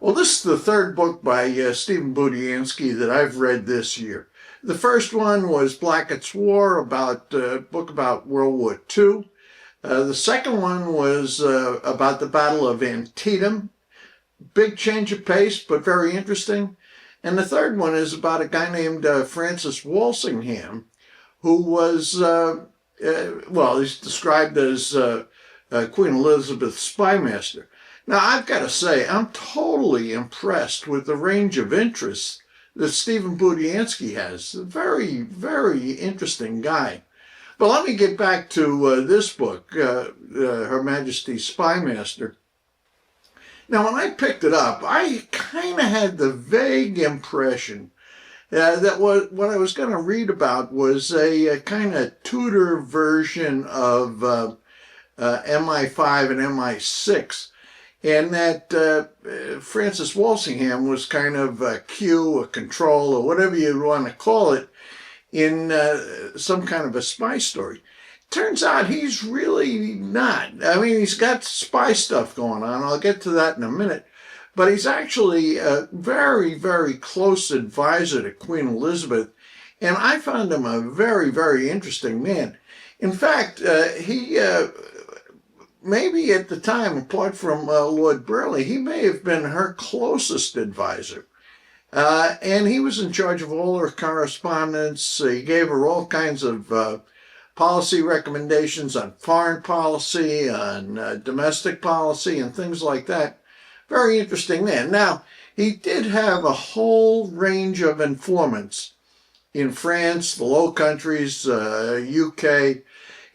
Well, this is the third book by Stephen Budiansky that I've read this year. The first one was Blackett's War, book about World War II. The second one was about the Battle of Antietam. Big change of pace, but very interesting. And the third one is about a guy named Francis Walsingham, who was, he's described as Queen Elizabeth's Spymaster. Now, I've got to say, I'm totally impressed with the range of interests that Stephen Budiansky has. A very, very interesting guy. But let me get back to this book, Her Majesty's Spymaster. Now, when I picked it up, I kind of had the vague impression that what I was going to read about was a kind of Tudor version of MI5 and MI6. And that Francis Walsingham was kind of a Q, a control, or whatever you want to call it, in some kind of a spy story. Turns out he's really not. I mean, he's got spy stuff going on. I'll get to that in a minute. But he's actually a very, very close advisor to Queen Elizabeth. And I found him a very, very interesting man. In fact, he... maybe at the time, apart from Lord Burleigh, he may have been her closest advisor. And he was in charge of all her correspondence. He gave her all kinds of policy recommendations on foreign policy, on domestic policy, and things like that. Very interesting man. Now, he did have a whole range of informants in France, the Low Countries, UK.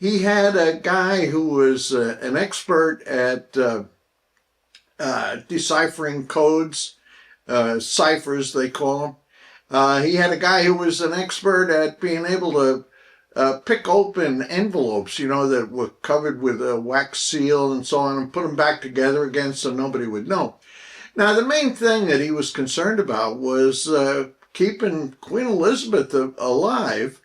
He had a guy who was an expert at deciphering codes, ciphers they call them. He had a guy who was an expert at being able to pick open envelopes, that were covered with a wax seal and so on, and put them back together again so nobody would know. Now, the main thing that he was concerned about was keeping Queen Elizabeth alive.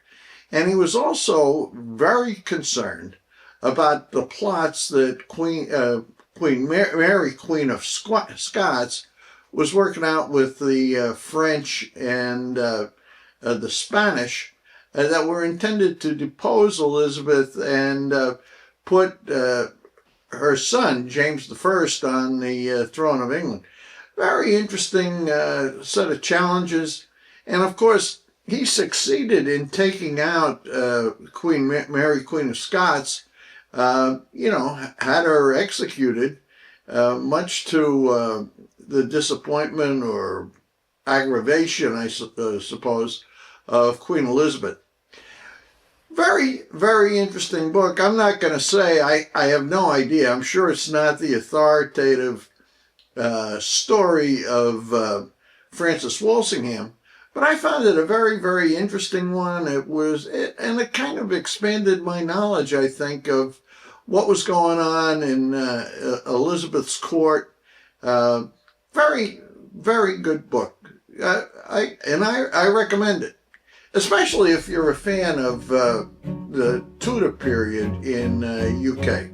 And he was also very concerned about the plots that Queen Mary, Queen of Scots, was working out with the French and the Spanish that were intended to depose Elizabeth and put her son, James I, on the throne of England. Very interesting set of challenges. And of course, he succeeded in taking out Queen Mary, Queen of Scots, had her executed, much to the disappointment or aggravation, I suppose, of Queen Elizabeth. Very, very interesting book. I'm not going to say, I have no idea. I'm sure it's not the authoritative story of Francis Walsingham. But I found it a very, very interesting one. And it kind of expanded my knowledge, I think, of what was going on in Elizabeth's court. Very, very good book. I recommend it, especially if you're a fan of the Tudor period in UK.